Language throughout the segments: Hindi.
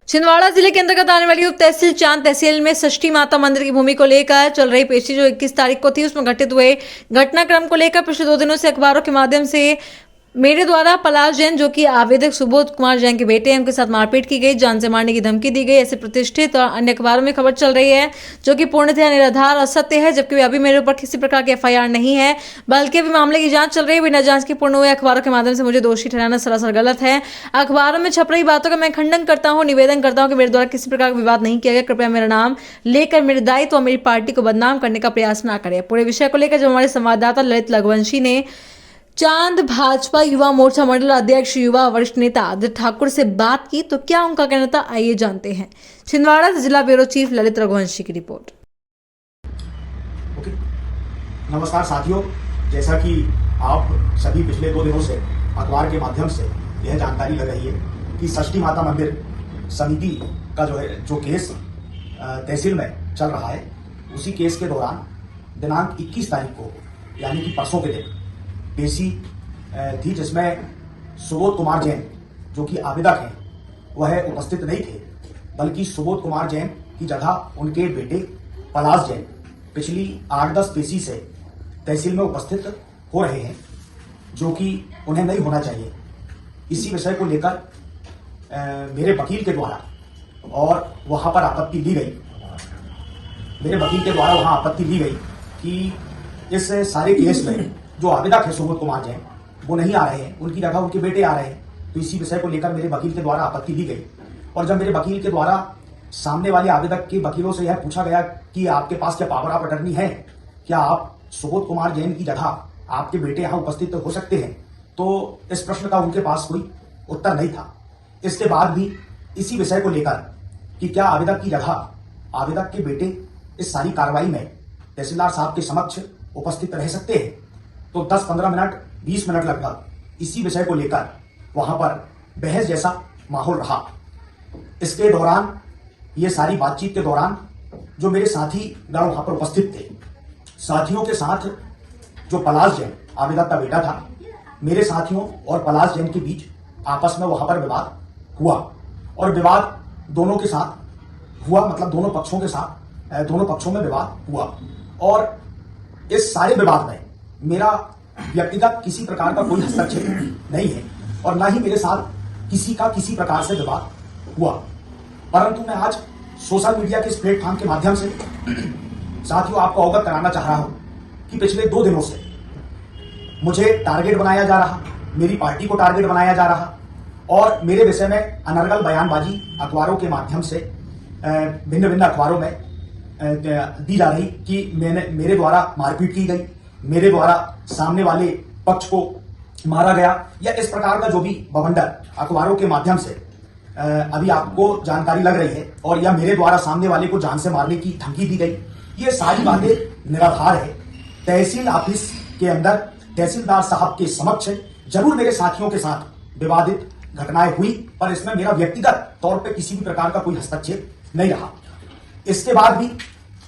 छिंदवाड़ा जिले के अंतर्गत आने वाली उप तहसील चांद तहसील में षष्ठी माता मंदिर की भूमि को लेकर चल रही पेशी जो 21 तारीख को थी, उसमें घटित हुए घटनाक्रम को लेकर पिछले 2 दिनों से अखबारों के माध्यम से मेरे द्वारा पलाश जैन जो कि आवेदक सुबोध कुमार जैन के बेटे हैं, उनके साथ मारपीट की गई, जान से मारने की धमकी दी गई, ऐसे प्रतिष्ठित और अन्य अखबारों में खबर चल रही है जो कि पूर्णतः निराधार असत्य है। जबकि अभी मेरे ऊपर किसी प्रकार की एफआईआर नहीं है, बल्कि अभी मामले की जांच चल रही है। बिना जांच के पूर्ण हुए अखबारों के माध्यम से मुझे दोषी ठहराना सरासर गलत है। अखबारों में छप रही बातों का मैं खंडन करता हूँ, निवेदन करता हूँ कि मेरे द्वारा किसी प्रकार का विवाद नहीं किया गया। कृपया मेरा नाम लेकर मेरे दायित्व और मेरी पार्टी को बदनाम करने का प्रयास न करें। पूरे विषय को लेकर जब हमारे संवाददाता ललित रघुवंशी ने चांद भाजपा युवा मोर्चा मंडल अध्यक्ष युवा वरिष्ठ नेता आदित्य ठाकुर से बात की तो क्या उनका कहना था, आइए जानते हैं। छिंदवाड़ा से जिला ब्यूरो चीफ ललित रघुवंशी की रिपोर्ट। नमस्कार साथियों, जैसा कि आप सभी पिछले 2 दिनों से अखबार के माध्यम से यह जानकारी लग रही है कि षष्ठी माता मंदिर समिति का जो केस तहसील में चल रहा है, उसी केस के दौरान दिनांक 21 तारीख को यानी कि परसों के दिन पेशी थी, जिसमें सुबोध कुमार जैन जो कि आवेदक हैं वह उपस्थित नहीं थे, बल्कि सुबोध कुमार जैन की जगह उनके बेटे पलाश जैन पिछली 8-10 पेशी से तहसील में उपस्थित हो रहे हैं, जो कि उन्हें नहीं होना चाहिए। इसी विषय को लेकर मेरे वकील के द्वारा और वहां पर आपत्ति दी गई, कि इस सारे केस में जो आवेदक है सुबोध कुमार जैन वो नहीं आ रहे हैं, उनकी जगह उनके बेटे आ रहे हैं। तो इसी विषय को लेकर मेरे वकील के द्वारा आपत्ति दी गई। और जब मेरे वकील के द्वारा सामने वाले आवेदक के वकीलों से यह पूछा गया कि आपके पास क्या पावर ऑफ अटर्नी है, क्या आप सुबोध कुमार जैन की जगह आपके बेटे यहाँ उपस्थित हो सकते हैं, तो इस प्रश्न का उनके पास कोई उत्तर नहीं था। इसके बाद भी इसी विषय को लेकर कि क्या आवेदक की जगह आवेदक के बेटे इस सारी कार्रवाई में तहसीलदार साहब के समक्ष उपस्थित रह सकते हैं, तो 10-15 मिनट 20 मिनट लगभग इसी विषय को लेकर वहां पर बहस जैसा माहौल रहा। इसके दौरान, ये सारी बातचीत के दौरान जो मेरे साथी गण वहां पर उपस्थित थे, साथियों के साथ जो पलाश जैन आवेदक का बेटा था, मेरे साथियों और पलाश जैन के बीच आपस में वहां पर विवाद हुआ। और विवाद दोनों के साथ हुआ, मतलब दोनों पक्षों में विवाद हुआ। और इस सारे विवाद में मेरा व्यक्तिगत किसी प्रकार का कोई हस्तक्षेप नहीं है और ना ही मेरे साथ किसी प्रकार से विवाद हुआ। परंतु मैं आज सोशल मीडिया के इस प्लेटफॉर्म के माध्यम से साथियों आपको अवगत कराना चाह रहा हूं कि पिछले 2 दिनों से मुझे टारगेट बनाया जा रहा, मेरी पार्टी को टारगेट बनाया जा रहा और मेरे विषय में अनर्गल बयानबाजी अखबारों के माध्यम से भिन्न अखबारों में दी जा रही कि मेरे द्वारा मारपीट की गई, मेरे द्वारा सामने वाले पक्ष को मारा गया, या इस प्रकार का जो भी बवंडर अखबारों के माध्यम से अभी आपको जानकारी लग रही है, और या मेरे द्वारा सामने वाले को जान से मारने की धमकी दी गई, ये सारी बातें निराधार है। तहसील ऑफिस के अंदर तहसीलदार साहब के समक्ष जरूर मेरे साथियों के साथ विवादित घटनाएं हुई, पर इसमें मेरा व्यक्तिगत तौर पर किसी भी प्रकार का कोई हस्तक्षेप नहीं रहा। इसके बाद भी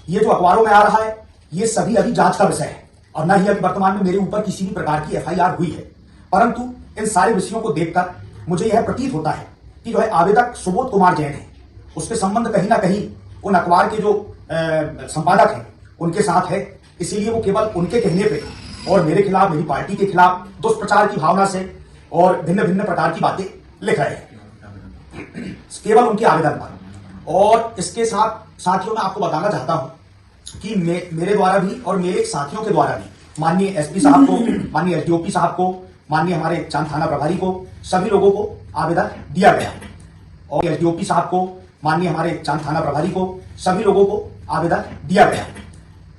ये जो अखबारों में आ रहा है, ये सभी अभी जांच का विषय है और न ही अभी वर्तमान में मेरे ऊपर किसी भी प्रकार की एफआईआर हुई है। परंतु इन सारे विषयों को देखकर मुझे यह प्रतीत होता है कि जो है आवेदक सुबोध कुमार जैन है, उसके संबंध कहीं ना कहीं उन अखबार के जो संपादक हैं उनके साथ है। इसीलिए वो केवल उनके कहने पे और मेरे खिलाफ, मेरी पार्टी के खिलाफ दुष्प्रचार की भावना से और भिन्न प्रकार की बातें लिख रहे हैं केवल उनके आवेदन पर। और इसके साथ साथियों मैं आपको बताना चाहता हूं कि मेरे द्वारा भी और मेरे साथियों के द्वारा भी माननीय एसपी साहब को, माननीय एसडीओपी साहब को, माननीय हमारे चांद थाना प्रभारी को, सभी लोगों को आवेदन दिया गया। और एसडीओपी साहब को, माननीय हमारे चांद थाना प्रभारी को, सभी लोगों को आवेदन दिया गया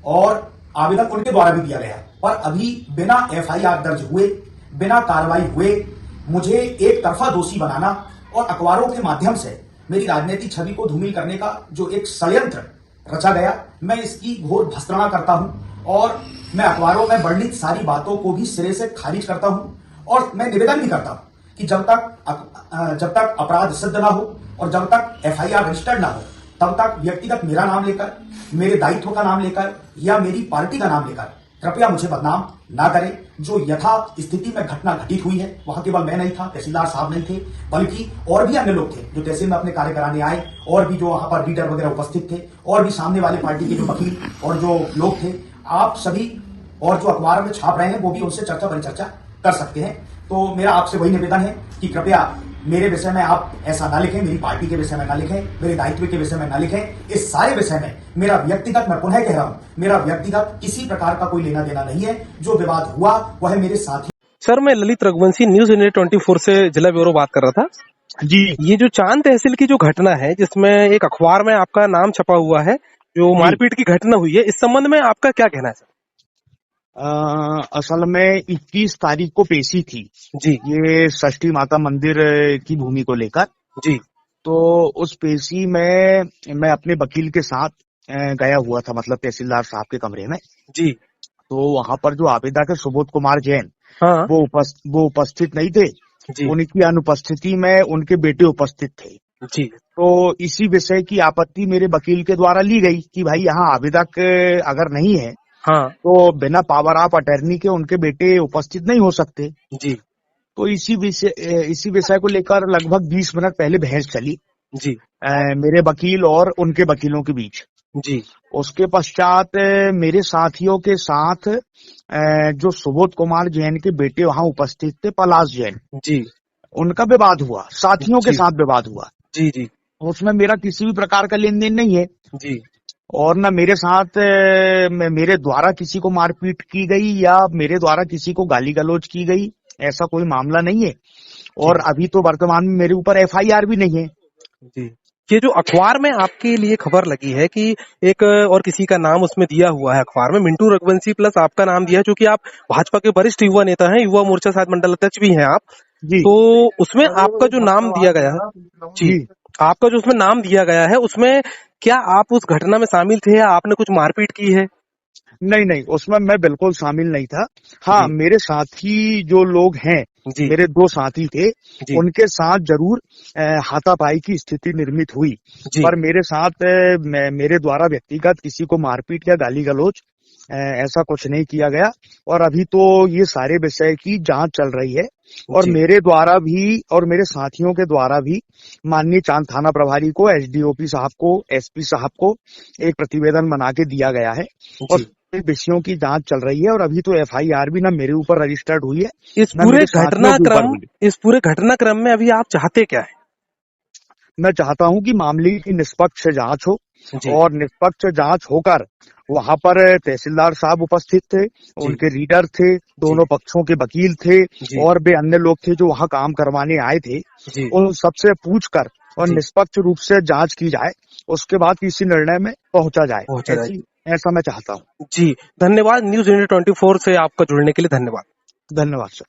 और आवेदन उनके द्वारा भी दिया गया। पर अभी बिना एफआईआर दर्ज हुए, बिना कार्रवाई हुए मुझे एक तरफा दोषी बनाना और अखबारों के माध्यम से मेरी राजनीतिक छवि को धूमिल करने का जो एक षड्यंत्र रचा गया, मैं इसकी घोर भर्त्सना करता हूं और मैं अखबारों में वर्णित सारी बातों को भी सिरे से खारिज करता हूं। और मैं निवेदन भी करता हूं कि जब तक अपराध सिद्ध ना हो और जब तक एफआईआर रजिस्टर्ड ना हो, तब तक व्यक्तिगत मेरा नाम लेकर मेरे दायित्व का नाम लेकर या मेरी पार्टी का नाम लेकर कृपया मुझे बदनाम ना करें। जो यथा स्थिति में घटना घटित हुई है, वहां केवल मैं नहीं था, तहसीलदार साहब नहीं थे, बल्कि और भी अन्य लोग थे जो तहसील में अपने कार्य कराने आए, और भी जो वहां पर रीडर वगैरह उपस्थित थे, और भी सामने वाले पार्टी के जो वकील और जो लोग थे, आप सभी और जो अखबार में छाप रहे हैं वो भी उनसे चर्चा परिचर्चा कर सकते हैं। तो मेरा आपसे वही निवेदन है कि कृपया मेरे विषय में आप ऐसा ना लिखें, मेरी पार्टी के विषय में ना लिखें, मेरे दायित्व के विषय में ना लिखें। इस सारे विषय में मेरा व्यक्तिगत, मैं पुनः कह रहा हूं, मेरा व्यक्तिगत किसी प्रकार का कोई लेना देना नहीं है। जो विवाद हुआ वह है मेरे साथी। सर, मैं ललित रघुवंशी, न्यूज इंडिया 24 से जिला ब्यूरो बात कर रहा था जी। ये जो चांद तहसील की जो घटना है, जिसमें एक अखबार में आपका नाम छपा हुआ है, जो मारपीट की घटना हुई है, इस संबंध में आपका क्या कहना है सर? असल में 21 तारीख को पेशी थी जी ये षष्ठी माता मंदिर की भूमि को लेकर। जी तो उस पेशी में मैं अपने वकील के साथ गया हुआ था, मतलब तहसीलदार साहब के कमरे में। जी तो वहां पर जो आवेदक है सुबोध कुमार जैन, हाँ वो उपस्थित नहीं थे। जी उनकी अनुपस्थिति में उनके बेटे उपस्थित थे। जी तो इसी विषय की आपत्ति मेरे वकील के द्वारा ली गई कि भाई यहाँ आवेदक अगर नहीं है हाँ तो बिना पावर ऑफ अटर्नी के उनके बेटे उपस्थित नहीं हो सकते। जी तो इसी विषय को लेकर लगभग 20 मिनट पहले बहस चली जी मेरे वकील और उनके वकीलों के बीच। जी उसके पश्चात मेरे साथियों के साथ जो सुबोध कुमार जैन के बेटे वहां उपस्थित थे, पलाश जैन, जी उनका विवाद हुआ, साथियों के जी साथ विवाद हुआ। जी जी उसमें मेरा किसी भी प्रकार का लेन देन नहीं है, जी और न मेरे साथ मेरे द्वारा किसी को मारपीट की गई या मेरे द्वारा किसी को गाली गलौज की गई, ऐसा कोई मामला नहीं है। और अभी तो वर्तमान में मेरे ऊपर FIR भी नहीं है। जी। ये जो अखबार में आपके लिए खबर लगी है कि एक और किसी का नाम उसमें दिया हुआ है अखबार में, मिंटू रघुवंशी प्लस आपका नाम दिया है, जो कि आप भाजपा के वरिष्ठ युवा नेता हैं, युवा मोर्चा शायद मंडल अध्यक्ष भी हैं आप। जी। तो उसमें आपका जो नाम दिया गया है, जी, आपका जो उसमें नाम दिया गया है, उसमें क्या आप उस घटना में शामिल थे या आपने कुछ मारपीट की है? नहीं, उसमें मैं बिल्कुल शामिल नहीं था। हाँ, मेरे साथी जो लोग हैं, जी मेरे 2 साथी थे, जी उनके साथ जरूर हाथापाई की स्थिति निर्मित हुई, जी पर मेरे साथ मेरे द्वारा व्यक्तिगत किसी को मारपीट या गाली गलौज ऐसा कुछ नहीं किया गया। और अभी तो ये सारे विषय की जांच चल रही है, और जी मेरे द्वारा भी और मेरे साथियों के द्वारा भी माननीय चांद थाना प्रभारी को, SDOP साहब को, SP साहब को एक प्रतिवेदन बना के दिया गया है, और जी। विषयों की जांच चल रही है। और अभी तो FIR भी ना मेरे ऊपर रजिस्टर्ड हुई है, इस ना पूरे मेरे साथियों के ऊपर हुई है। इस पूरे घटनाक्रम में अभी आप चाहते क्या है? मैं चाहता हूं कि मामले की निष्पक्ष जांच हो, जी और निष्पक्ष जांच होकर वहां पर तहसीलदार साहब उपस्थित थे, उनके रीडर थे, दोनों पक्षों के वकील थे, जी और भी अन्य लोग थे जो वहां काम करवाने आए थे। जी उन सबसे पूछकर और जी। निष्पक्ष रूप से जांच की जाए, उसके बाद किसी निर्णय में पहुंचा जाए, ऐसा मैं चाहता हूँ। जी, धन्यवाद। न्यूज इंडिया 24 से आपका जुड़ने के लिए धन्यवाद। धन्यवाद सर।